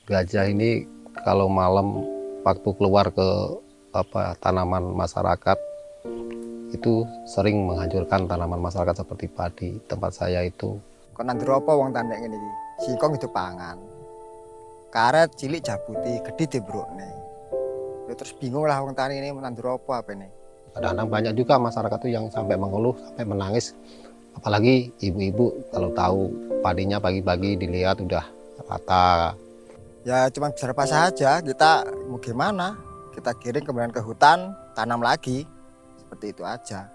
Gajah ini kalau malam waktu keluar ke tanaman masyarakat itu sering menghancurkan tanaman masyarakat seperti padi tempat saya itu. Kok nandur apa wong tandek ngene iki? Singkong itu pangan. Karet cilik jabuti, gede dibrukne. Terus bingung lah wong tani ini nandur apa ini. Kadang-kadang banyak juga masyarakat tuh yang sampai mengeluh, sampai menangis. Apalagi ibu-ibu kalau tahu padinya pagi-pagi dilihat udah rata. Ya cuma serba saja, kita mau gimana? Kita kirim kemudian ke hutan, tanam lagi. Seperti itu aja.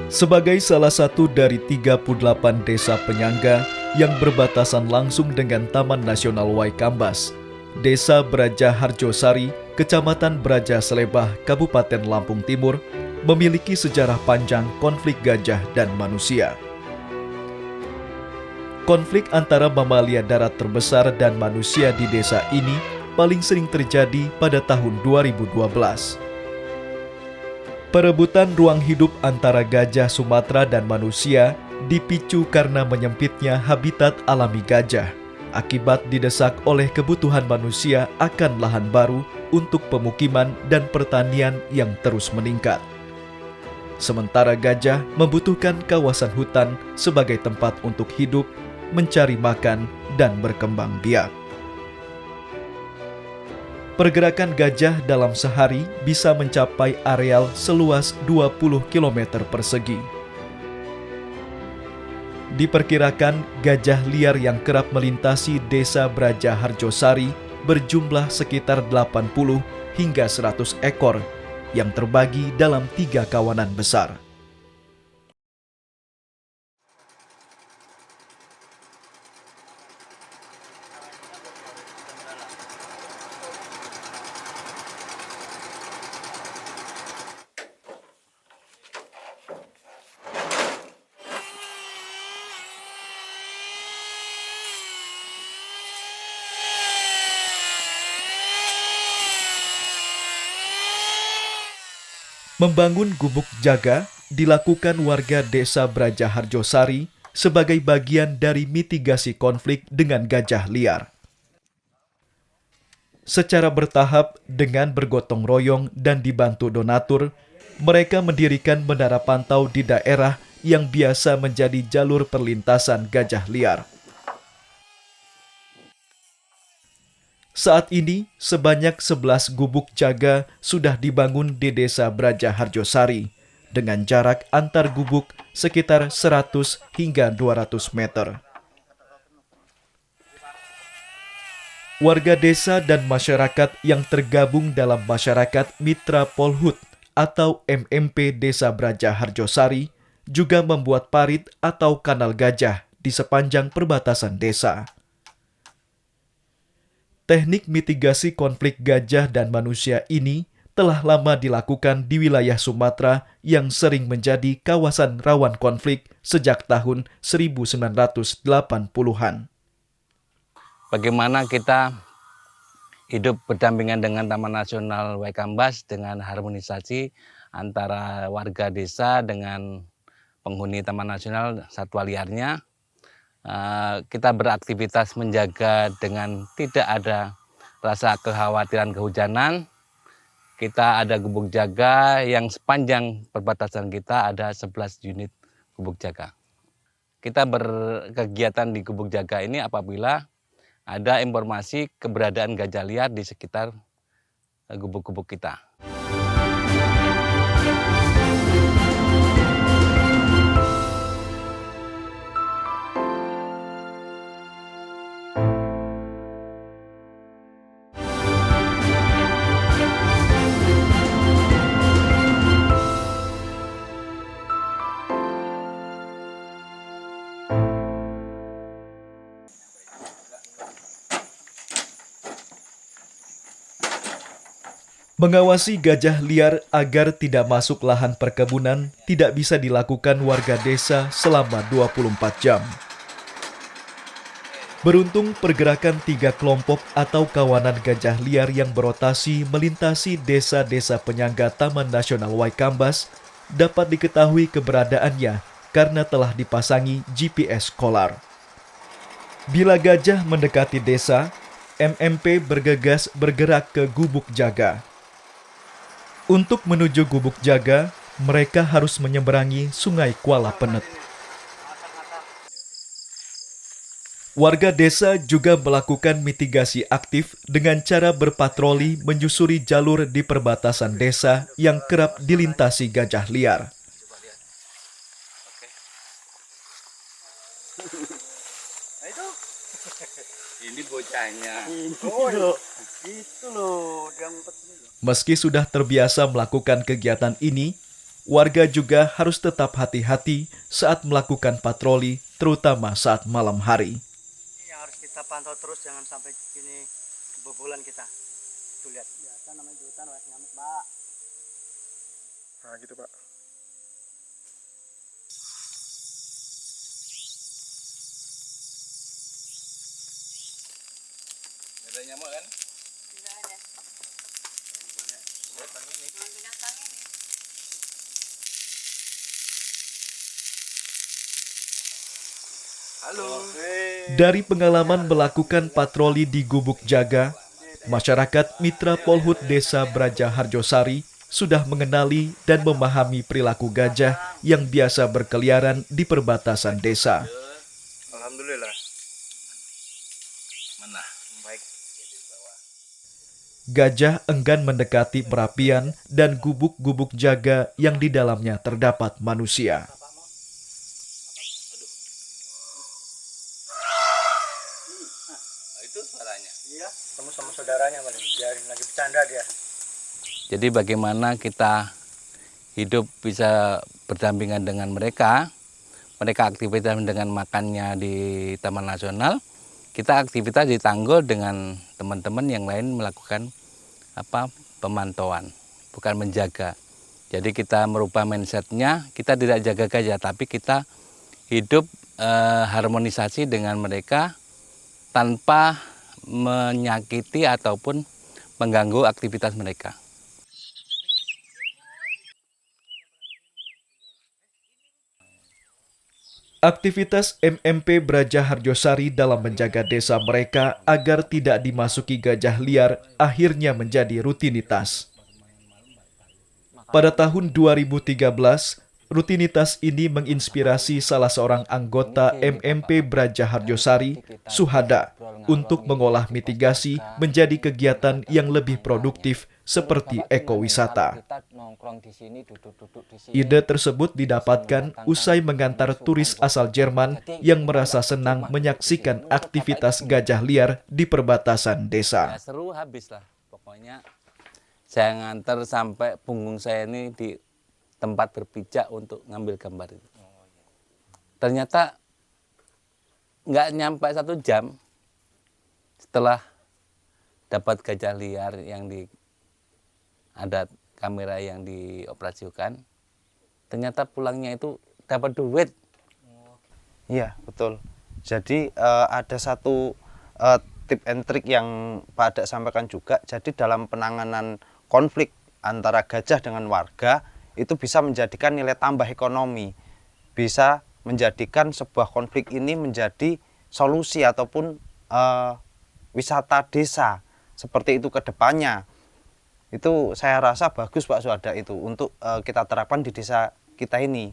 Sebagai salah satu dari 38 desa penyangga yang berbatasan langsung dengan Taman Nasional Waikambas, Desa Braja Harjosari, Kecamatan Braja Selebah, Kabupaten Lampung Timur, memiliki sejarah panjang konflik gajah dan manusia. Konflik antara mamalia darat terbesar dan manusia di desa ini paling sering terjadi pada tahun 2012. Perebutan ruang hidup antara gajah Sumatera dan manusia dipicu karena menyempitnya habitat alami gajah, akibat didesak oleh kebutuhan manusia akan lahan baru untuk pemukiman dan pertanian yang terus meningkat. Sementara gajah membutuhkan kawasan hutan sebagai tempat untuk hidup, mencari makan, dan berkembang biak. Pergerakan gajah dalam sehari bisa mencapai areal seluas 20 km persegi. Diperkirakan gajah liar yang kerap melintasi desa Braja Harjosari berjumlah sekitar 80 hingga 100 ekor yang terbagi dalam 3 kawanan besar. Membangun gubuk jaga dilakukan warga desa Braja Harjosari sebagai bagian dari mitigasi konflik dengan gajah liar. Secara bertahap dengan bergotong royong dan dibantu donatur, mereka mendirikan menara pantau di daerah yang biasa menjadi jalur perlintasan gajah liar. Saat ini, sebanyak 11 gubuk jaga sudah dibangun di desa Braja Harjosari dengan jarak antar gubuk sekitar 100 hingga 200 meter. Warga desa dan masyarakat yang tergabung dalam Masyarakat Mitra Polhut atau MMP Desa Braja Harjosari juga membuat parit atau kanal gajah di sepanjang perbatasan desa. Teknik mitigasi konflik gajah dan manusia ini telah lama dilakukan di wilayah Sumatera yang sering menjadi kawasan rawan konflik sejak tahun 1980-an. Bagaimana kita hidup berdampingan dengan Taman Nasional Waikambas dengan harmonisasi antara warga desa dengan penghuni Taman Nasional satwa liarnya. Kita beraktivitas menjaga dengan tidak ada rasa kekhawatiran kehujanan. Kita ada gubuk jaga yang sepanjang perbatasan kita ada 11 unit gubuk jaga. Kita berkegiatan di gubuk jaga ini apabila ada informasi keberadaan gajah liar di sekitar gubuk-gubuk kita. Mengawasi gajah liar agar tidak masuk lahan perkebunan tidak bisa dilakukan warga desa selama 24 jam. Beruntung pergerakan 3 kelompok atau kawanan gajah liar yang berotasi melintasi desa-desa penyangga Taman Nasional Waikambas dapat diketahui keberadaannya karena telah dipasangi GPS Kolar. Bila gajah mendekati desa, MMP bergegas bergerak ke Gubuk Jaga. Untuk menuju Gubuk Jaga, mereka harus menyeberangi Sungai Kuala Penet. Warga desa juga melakukan mitigasi aktif dengan cara berpatroli menyusuri jalur di perbatasan desa yang kerap dilintasi gajah liar. Ini bocahnya. Itu loh, dia ngumpet ini loh. Meski sudah terbiasa melakukan kegiatan ini, warga juga harus tetap hati-hati saat melakukan patroli, terutama saat malam hari. Ini yang harus kita pantau terus, jangan sampai gini kebobolan kita. Tuh lihat. Biasa namanya di hutan banyak nyamuk, Pak. Nah gitu Pak. Ada nyamuk kan? Tidak ada. Cuma binatang ini. Halo. Dari pengalaman melakukan patroli di Gubuk Jaga, masyarakat Mitra Polhut Desa Braja Harjosari sudah mengenali dan memahami perilaku gajah yang biasa berkeliaran di perbatasan desa. Alhamdulillah. Mana? Baik. Gajah enggan mendekati perapian dan gubuk-gubuk jaga yang di dalamnya terdapat manusia. Itu suaranya. Iya, kamu sama saudaranya paling. Biarin lagi bercanda dia. Jadi bagaimana kita hidup bisa berdampingan dengan mereka aktivitas dengan makannya di Taman Nasional, kita aktivitas di Tanggul dengan teman-teman yang lain melakukan pemantauan, bukan menjaga. Jadi kita merubah mindsetnya, kita tidak jaga gajah, tapi kita hidup harmonisasi dengan mereka tanpa menyakiti ataupun mengganggu aktivitas mereka. Aktivitas MMP Braja Harjosari dalam menjaga desa mereka agar tidak dimasuki gajah liar akhirnya menjadi rutinitas. Pada tahun 2013, rutinitas ini menginspirasi salah seorang anggota MMP Braja Harjosari, Suhada, untuk mengolah mitigasi menjadi kegiatan yang lebih produktif seperti ekowisata. Ide tersebut didapatkan usai mengantar turis asal Jerman yang merasa senang menyaksikan aktivitas gajah liar di perbatasan desa. Ya, seru habis lah, pokoknya saya ngantar sampai punggung saya ini di tempat berpijak untuk ngambil gambar itu. Ternyata nggak nyampe 1 jam setelah dapat gajah liar yang ada kamera yang dioperasikan, ternyata pulangnya itu dapat duit. Iya betul. Jadi ada satu tip and trick yang Pak Adak sampaikan juga. Jadi dalam penanganan konflik antara gajah dengan warga itu bisa menjadikan nilai tambah ekonomi, bisa menjadikan sebuah konflik ini menjadi solusi ataupun wisata desa seperti itu ke depannya. Itu saya rasa bagus Pak Suhada itu untuk kita terapkan di desa kita ini.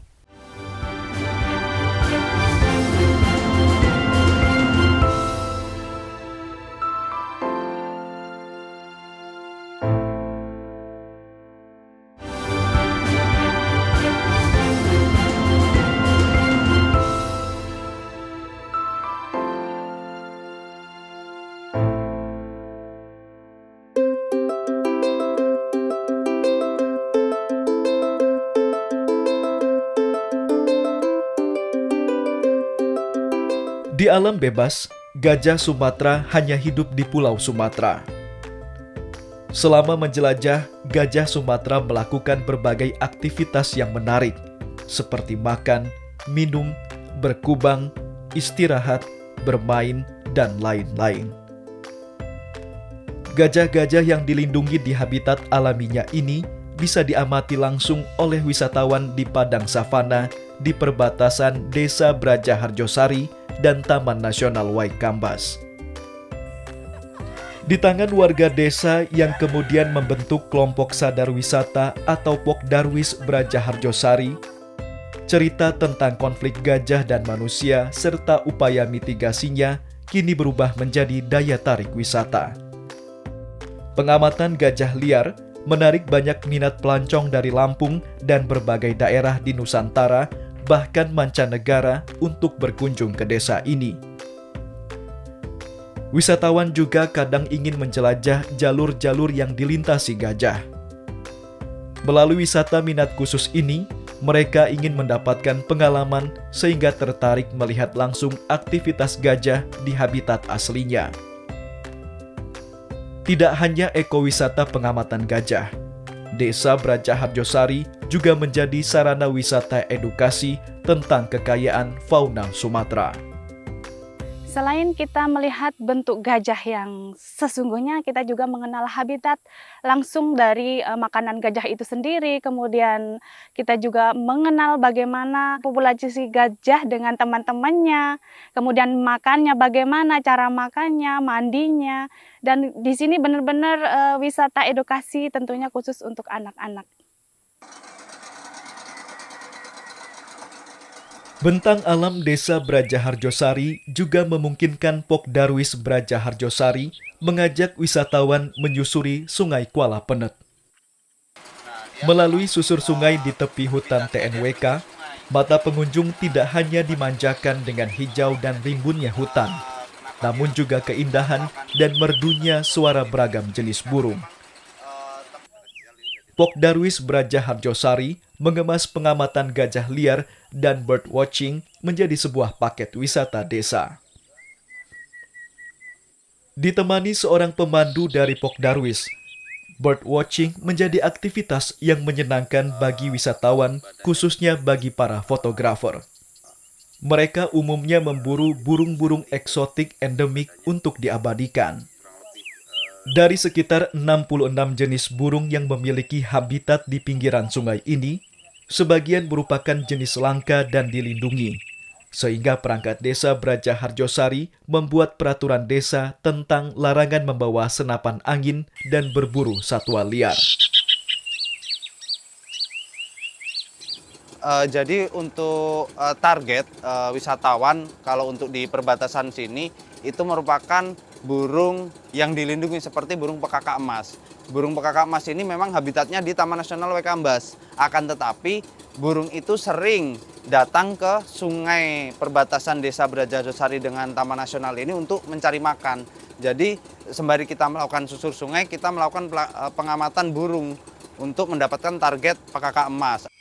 Di alam bebas, gajah Sumatera hanya hidup di Pulau Sumatera. Selama menjelajah, gajah Sumatera melakukan berbagai aktivitas yang menarik, seperti makan, minum, berkubang, istirahat, bermain, dan lain-lain. Gajah-gajah yang dilindungi di habitat alaminya ini bisa diamati langsung oleh wisatawan di padang savana di perbatasan Desa Braja Harjosari dan Taman Nasional Waikambas. Di tangan warga desa yang kemudian membentuk kelompok sadar wisata atau Pokdarwis Braja Harjosari, cerita tentang konflik gajah dan manusia serta upaya mitigasinya kini berubah menjadi daya tarik wisata. Pengamatan gajah liar menarik banyak minat pelancong dari Lampung dan berbagai daerah di Nusantara, bahkan mancanegara untuk berkunjung ke desa ini. Wisatawan juga kadang ingin menjelajah jalur-jalur yang dilintasi gajah. Melalui wisata minat khusus ini, mereka ingin mendapatkan pengalaman sehingga tertarik melihat langsung aktivitas gajah di habitat aslinya. Tidak hanya ekowisata pengamatan gajah, Desa Braja Harjosari juga menjadi sarana wisata edukasi tentang kekayaan fauna Sumatera. Selain kita melihat bentuk gajah yang sesungguhnya, kita juga mengenal habitat langsung dari makanan gajah itu sendiri. Kemudian kita juga mengenal bagaimana populasi gajah dengan teman-temannya. Kemudian makannya bagaimana, cara makannya, mandinya. Dan di sini benar-benar wisata edukasi tentunya khusus untuk anak-anak. Bentang alam Desa Braja Harjosari juga memungkinkan Pokdarwis Braja Harjosari mengajak wisatawan menyusuri Sungai Kuala Penet. Melalui susur sungai di tepi hutan TNWK, mata pengunjung tidak hanya dimanjakan dengan hijau dan rimbunnya hutan, namun juga keindahan dan merdunya suara beragam jenis burung. Pokdarwis Braja Harjosari mengemas pengamatan gajah liar dan bird watching menjadi sebuah paket wisata desa. Ditemani seorang pemandu dari Pokdarwis, bird watching menjadi aktivitas yang menyenangkan bagi wisatawan, khususnya bagi para fotografer. Mereka umumnya memburu burung-burung eksotik endemik untuk diabadikan. Dari sekitar 66 jenis burung yang memiliki habitat di pinggiran sungai ini, sebagian merupakan jenis langka dan dilindungi, sehingga perangkat desa Braja Harjosari membuat peraturan desa tentang larangan membawa senapan angin dan berburu satwa liar. Jadi untuk target wisatawan kalau untuk di perbatasan sini itu merupakan burung yang dilindungi seperti burung pekakak emas. Burung pekakak emas ini memang habitatnya di Taman Nasional Waikambas. Akan tetapi burung itu sering datang ke sungai perbatasan Desa Braja Harjosari dengan Taman Nasional ini untuk mencari makan. Jadi sembari kita melakukan susur sungai, kita melakukan pengamatan burung untuk mendapatkan target pekakak emas.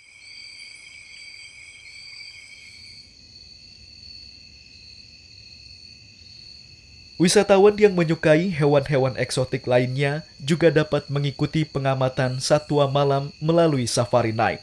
Wisatawan yang menyukai hewan-hewan eksotik lainnya juga dapat mengikuti pengamatan satwa malam melalui safari night.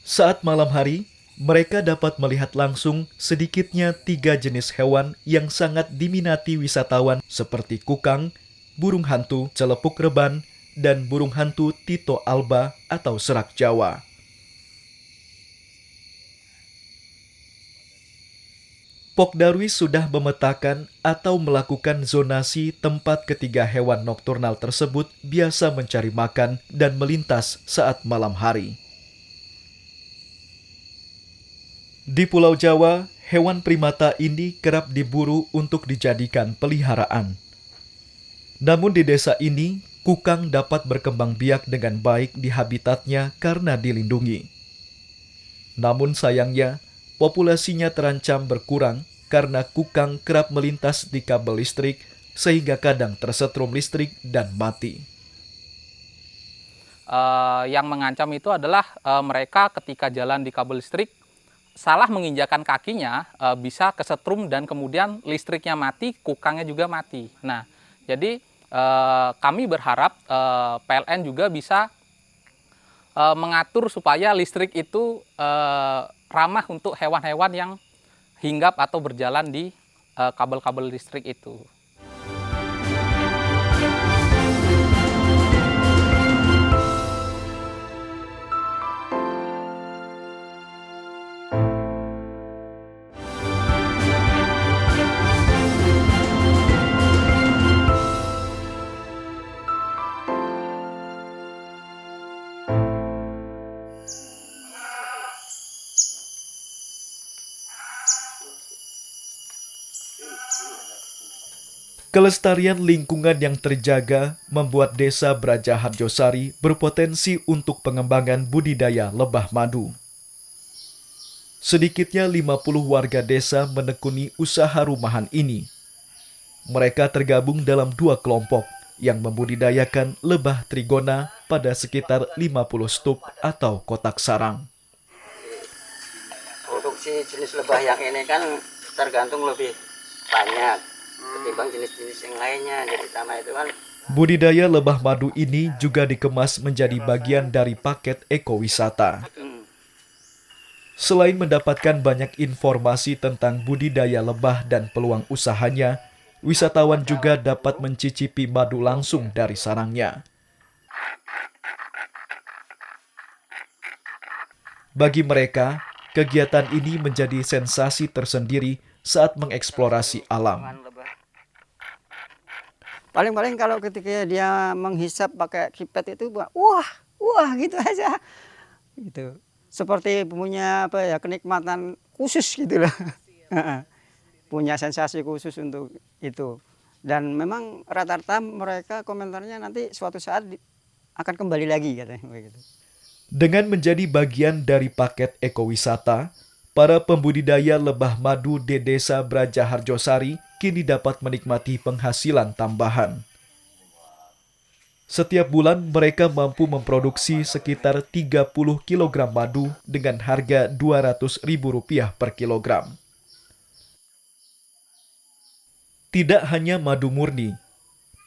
Saat malam hari, mereka dapat melihat langsung sedikitnya 3 jenis hewan yang sangat diminati wisatawan seperti kukang, burung hantu, celepuk reban, dan burung hantu Tito alba atau serak Jawa. Pokdarwis sudah memetakan atau melakukan zonasi tempat ketiga hewan nokturnal tersebut biasa mencari makan dan melintas saat malam hari. Di Pulau Jawa, hewan primata ini kerap diburu untuk dijadikan peliharaan. Namun di desa ini, kukang dapat berkembang biak dengan baik di habitatnya karena dilindungi. Namun sayangnya, populasinya terancam berkurang karena kukang kerap melintas di kabel listrik sehingga kadang tersetrum listrik dan mati. Yang mengancam itu adalah mereka ketika jalan di kabel listrik salah menginjakan kakinya bisa kesetrum dan kemudian listriknya mati, kukangnya juga mati. Nah, jadi kami berharap PLN juga bisa mengatur supaya listrik itu ramah untuk hewan-hewan yang hinggap atau berjalan di kabel-kabel listrik itu. Kelestarian lingkungan yang terjaga membuat Desa Braja Harjosari berpotensi untuk pengembangan budidaya lebah madu. Sedikitnya 50 warga desa menekuni usaha rumahan ini. Mereka tergabung dalam 2 kelompok yang membudidayakan lebah trigona pada sekitar 50 stup atau kotak sarang. Produksi jenis lebah yang ini kan tergantung lebih banyak ketimbang jenis-jenis yang lainnya. Jadi sama itu kan Budidaya lebah madu ini juga dikemas menjadi bagian dari paket ekowisata. Selain mendapatkan banyak informasi tentang budidaya lebah dan peluang usahanya, wisatawan juga dapat mencicipi madu langsung dari sarangnya. Bagi mereka, kegiatan ini menjadi sensasi tersendiri saat mengeksplorasi alam. paling-paling kalau ketika dia menghisap pakai pipet itu wah gitu aja. Gitu. Seperti punya kenikmatan khusus gitu lah. Punya sensasi khusus untuk itu. Dan memang rata-rata mereka komentarnya nanti suatu saat akan kembali lagi katanya begitu. Dengan menjadi bagian dari paket ekowisata, para pembudidaya lebah madu di Desa Braja Harjosari kini dapat menikmati penghasilan tambahan. Setiap bulan mereka mampu memproduksi sekitar 30 kg madu dengan harga Rp200.000 per kilogram. Tidak hanya madu murni,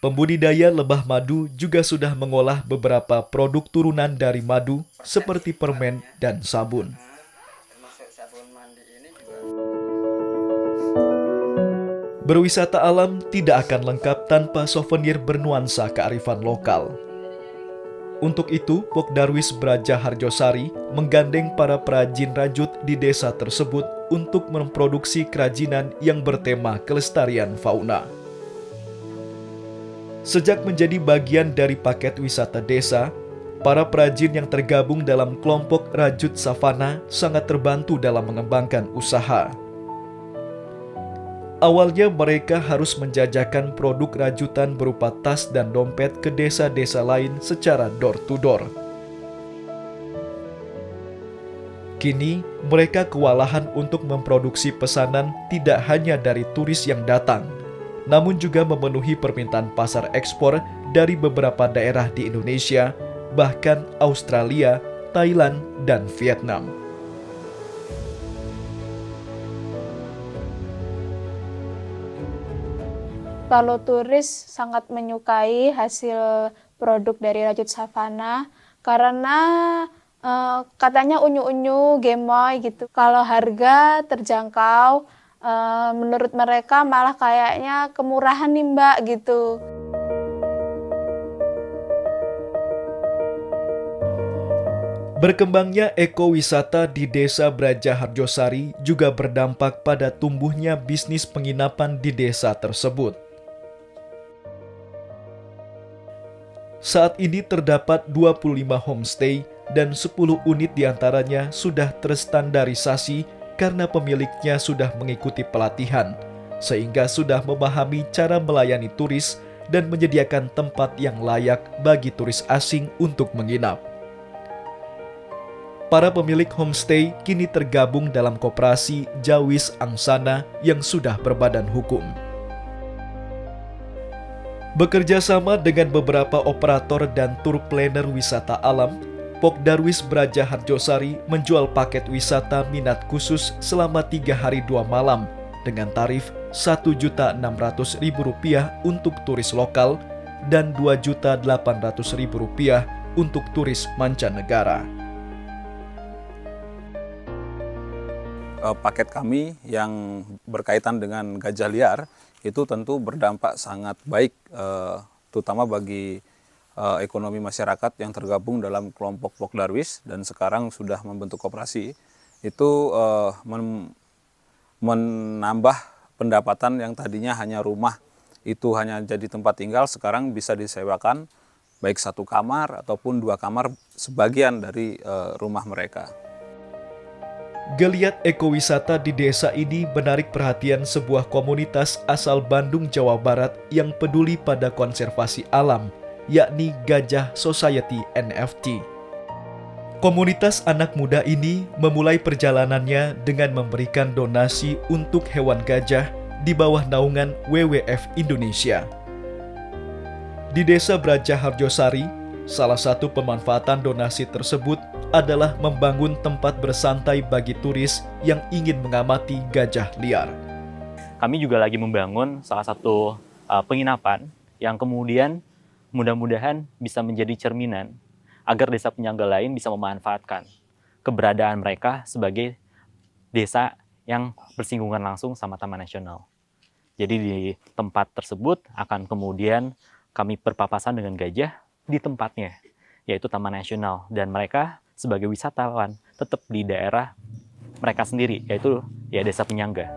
pembudidaya lebah madu juga sudah mengolah beberapa produk turunan dari madu seperti permen dan sabun. Berwisata alam tidak akan lengkap tanpa souvenir bernuansa kearifan lokal. Untuk itu, Pok Darwis Braja Harjosari menggandeng para perajin rajut di desa tersebut untuk memproduksi kerajinan yang bertema kelestarian fauna. Sejak menjadi bagian dari paket wisata desa, para perajin yang tergabung dalam kelompok rajut savana sangat terbantu dalam mengembangkan usaha. Awalnya mereka harus menjajakan produk rajutan berupa tas dan dompet ke desa-desa lain secara door-to-door. Kini, mereka kewalahan untuk memproduksi pesanan tidak hanya dari turis yang datang, namun juga memenuhi permintaan pasar ekspor dari beberapa daerah di Indonesia, bahkan Australia, Thailand, dan Vietnam. Kalau turis sangat menyukai hasil produk dari rajut savana karena katanya unyu-unyu, gemoy gitu. Kalau harga terjangkau, menurut mereka malah kayaknya kemurahan nih Mbak gitu. Berkembangnya ekowisata di Desa Braja Harjosari juga berdampak pada tumbuhnya bisnis penginapan di desa tersebut. Saat ini terdapat 25 homestay dan 10 unit diantaranya sudah terstandarisasi karena pemiliknya sudah mengikuti pelatihan, sehingga sudah memahami cara melayani turis dan menyediakan tempat yang layak bagi turis asing untuk menginap. Para pemilik homestay kini tergabung dalam koperasi Jawis Angsana yang sudah berbadan hukum. Bekerja sama dengan beberapa operator dan tour planner wisata alam, Pok Darwis Braja Harjosari menjual paket wisata minat khusus selama 3 hari 2 malam dengan tarif Rp1.600.000 untuk turis lokal dan Rp2.800.000 untuk turis mancanegara. Paket kami yang berkaitan dengan gajah liar itu tentu berdampak sangat baik, terutama bagi ekonomi masyarakat yang tergabung dalam kelompok Pok Darwis dan sekarang sudah membentuk koperasi. Itu menambah pendapatan yang tadinya hanya rumah itu hanya jadi tempat tinggal, sekarang bisa disewakan baik 1 kamar ataupun 2 kamar sebagian dari rumah mereka. Geliat ekowisata di desa ini menarik perhatian sebuah komunitas asal Bandung, Jawa Barat yang peduli pada konservasi alam, yakni Gajah Society NFT. Komunitas anak muda ini memulai perjalanannya dengan memberikan donasi untuk hewan gajah di bawah naungan WWF Indonesia. Di Desa Braja Harjosari, salah satu pemanfaatan donasi tersebut adalah membangun tempat bersantai bagi turis yang ingin mengamati gajah liar. Kami juga lagi membangun salah satu penginapan yang kemudian mudah-mudahan bisa menjadi cerminan agar desa penyangga lain bisa memanfaatkan keberadaan mereka sebagai desa yang bersinggungan langsung sama Taman Nasional. Jadi di tempat tersebut akan kemudian kami berpapasan dengan gajah di tempatnya, yaitu Taman Nasional. Dan mereka sebagai wisatawan tetap di daerah mereka sendiri, yaitu desa penyangga.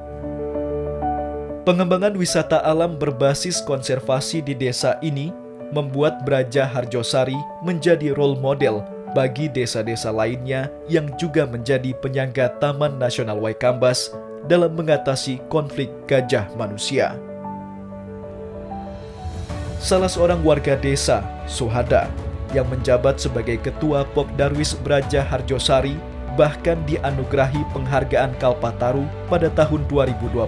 Pengembangan wisata alam berbasis konservasi di desa ini membuat Braja Harjosari menjadi role model bagi desa-desa lainnya yang juga menjadi penyangga Taman Nasional Waikambas dalam mengatasi konflik gajah manusia. Salah seorang warga desa, Suhada, yang menjabat sebagai Ketua Pokdarwis Braja Harjosari bahkan dianugerahi penghargaan Kalpataru pada tahun 2021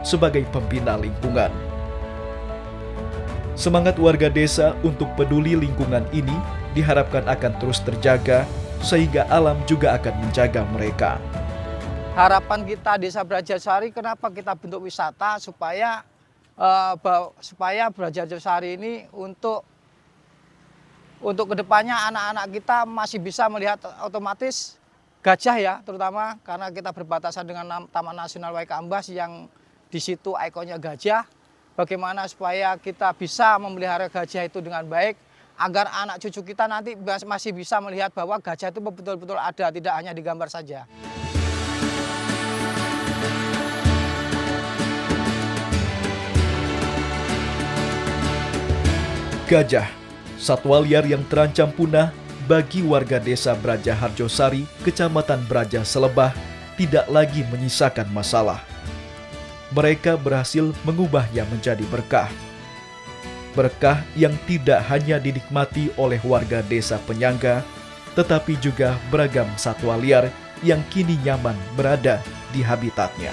sebagai pembina lingkungan. Semangat warga desa untuk peduli lingkungan ini diharapkan akan terus terjaga sehingga alam juga akan menjaga mereka. Harapan kita Desa Brajasari kenapa kita bentuk wisata supaya Brajasari ini untuk kedepannya anak-anak kita masih bisa melihat otomatis gajah ya, terutama karena kita berbatasan dengan Taman Nasional Waikambas yang di situ ikonnya gajah. Bagaimana supaya kita bisa memelihara gajah itu dengan baik agar anak cucu kita nanti masih bisa melihat bahwa gajah itu betul-betul ada, tidak hanya digambar saja. Gajah, satwa liar yang terancam punah bagi warga desa Braja Harjosari, Kecamatan Braja Selebah, tidak lagi menyisakan masalah. Mereka berhasil mengubahnya menjadi berkah. Berkah yang tidak hanya dinikmati oleh warga desa penyangga, tetapi juga beragam satwa liar yang kini nyaman berada di habitatnya.